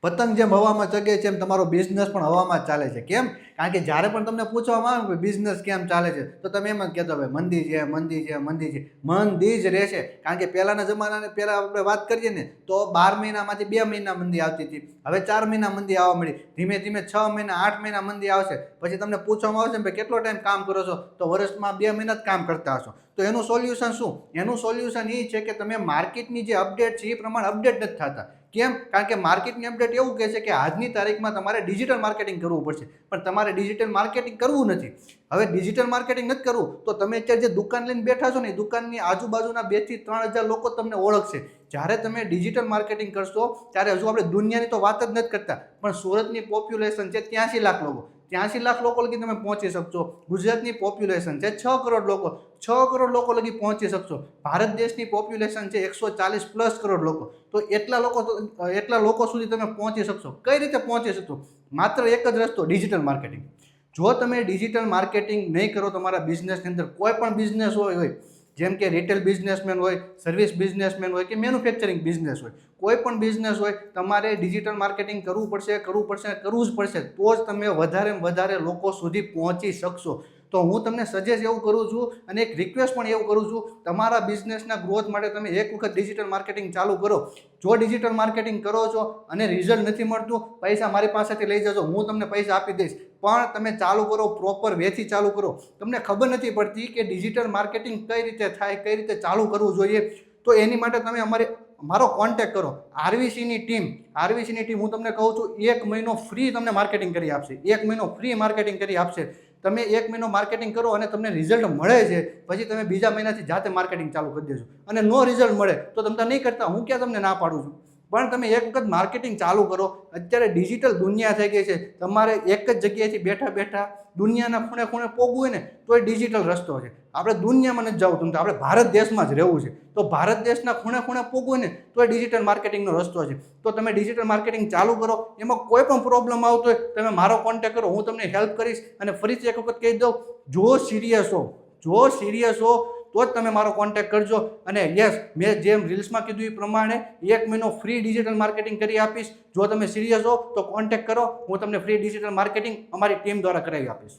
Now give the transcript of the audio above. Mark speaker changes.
Speaker 1: પતંગ જેમ હવામાં ચગે છે એમ તમારો બિઝનેસ પણ હવામાં જ ચાલે છે. કેમ? કારણ કે જ્યારે પણ તમને પૂછવામાં આવે કે બિઝનેસ કેમ ચાલે છે તો તમે એમ જ કહેતા હોય મંદી છે, મંદી છે, મંદી છે. મંદી જ રહેશે. કારણ કે પહેલાંના જમાનાને પહેલાં આપણે વાત કરીએ ને તો 12 મહિનામાંથી 2 મહિના મંદી આવતી હતી. હવે 4 મહિના મંદી આવવા મળી. ધીમે ધીમે 6 મહિના 8 મહિના મંદી આવશે. પછી તમને પૂછવામાં આવશે કે કેટલો ટાઈમ કામ કરો છો તો વર્ષમાં 2 મહિના જ કામ કરતા હશો. તો એનું સોલ્યુશન શું? એનું સોલ્યુશન એ છે કે તમે માર્કેટની જે અપડેટ છે એ પ્રમાણે અપડેટ નથી થતા. કેમ? કારણ કે માર્કેટની અપડેટ એવું કહે છે કે આજની તારીખમાં તમારે ડિજિટલ માર્કેટિંગ કરવું પડશે. પણ તમારે ડિજિટલ માર્કેટિંગ કરવું નથી. હવે ડિજિટલ માર્કેટિંગ નથી કરવું તો તમે અત્યારે જે દુકાન લઈને બેઠા છો ને એ દુકાનની આજુબાજુના 2 થી 3 હજાર લોકો તમને ઓળખશે. જ્યારે તમે ડિજિટલ માર્કેટિંગ કરશો ત્યારે હજુ આપણે દુનિયાની તો વાત જ નથી કરતા, પણ સુરતની પોપ્યુલેશન છે 83 લાખ લોકો. 83 લાખ લોકો લગી તમે પહોંચી શકશો. ગુજરાતની પોપ્યુલેશન છે 6 કરોડ લોકો. 6 કરોડ લોકો લગી પહોંચી શકશો. ભારત દેશની પોપ્યુલેશન છે 140 પ્લસ કરોડ લોકો. તો એટલા લોકો સુધી તમે પહોંચી શકશો. કઈ રીતે પહોંચી શકશો? માત્ર એક જ રસ્તો, ડિજિટલ માર્કેટિંગ. જો તમે ડિજિટલ માર્કેટિંગ નહીં કરો તમારા બિઝનેસની અંદર, કોઈ પણ બિઝનેસ હોય જેમ કે રિટેલ બિઝનેસમેન હોય, સર્વિસ બિઝનેસમેન હોય કે મેન્યુફેક્ચરિંગ બિઝનેસ હોય, કોઈ પણ બિઝનેસ હોય, તમારે ડિજિટલ માર્કેટિંગ કરવું જ પડશે. તો જ તમે વધારે લોકો સુધી પહોંચી શકશો. તો હું તમને સજેસ્ટ એવું કરું છું અને એક રિક્વેસ્ટ પણ એવું કરું છું, તમારા બિઝનેસના ગ્રોથ માટે તમે એક વખત ડિજિટલ માર્કેટિંગ ચાલુ કરો. જો ડિજિટલ માર્કેટિંગ કરો છો અને રિઝલ્ટ નથી મળતું, પૈસા મારી પાસેથી લઈ જજો, હું તમને પૈસા આપી દઈશ. પણ તમે ચાલુ કરો, પ્રોપર વેથી ચાલુ કરો. તમને ખબર નથી પડતી કે ડિજિટલ માર્કેટિંગ કઈ રીતે થાય, કઈ રીતે ચાલુ કરવું જોઈએ. તો એની માટે તમે મારો કોન્ટેક્ટ કરો. આરવીસીની ટીમ હું તમને કહું છું 1 મહિનો ફ્રી તમને માર્કેટિંગ કરી આપશે. 1 મહિનો ફ્રી માર્કેટિંગ કરી આપશે. તમે 1 મહિનો માર્કેટિંગ કરો અને તમને રિઝલ્ટ મળે છે, પછી તમે બીજા મહિનાથી જાતે માર્કેટિંગ ચાલુ કરી દેજો. અને નો રિઝલ્ટ મળે તો તમે નહીં કરતા, હું ક્યાં તમને ના પાડું છું. પણ તમે એક વખત માર્કેટિંગ ચાલુ કરો. અત્યારે ડિજિટલ દુનિયા થઈ ગઈ છે. તમારે એક જ જગ્યાએથી બેઠા દુનિયાના ખૂણે ખૂણે પોગવું હોય ને તો એ ડિજિટલ રસ્તો છે. આપણે દુનિયામાં નથી જવું, આપણે ભારત દેશમાં જ રહેવું છે. તો ભારત દેશના ખૂણે ખૂણે પોગવું ને તો એ ડિજિટલ માર્કેટિંગનો રસ્તો છે. તો તમે ડિજિટલ માર્કેટિંગ ચાલુ કરો. એમાં કોઈ પણ પ્રોબ્લેમ આવતો હોય તમે મારો કોન્ટેક્ટ કરો, હું તમને હેલ્પ કરીશ. અને ફરીથી એક વખત કહી દઉં, જો સિરિયસ હો તો જ તમે મારો કોન્ટેક્ટ કરજો. અને યસ, મેં જેમ રીલ્સમાં કીધું એ પ્રમાણે 1 મહિનો ફ્રી ડિજિટલ માર્કેટિંગ કરી આપીશ. જો તમે સિરિયસ હો તો કોન્ટેક્ટ કરો, હું તમને ફ્રી ડિજિટલ માર્કેટિંગ અમારી ટીમ દ્વારા કરાવી આપીશ.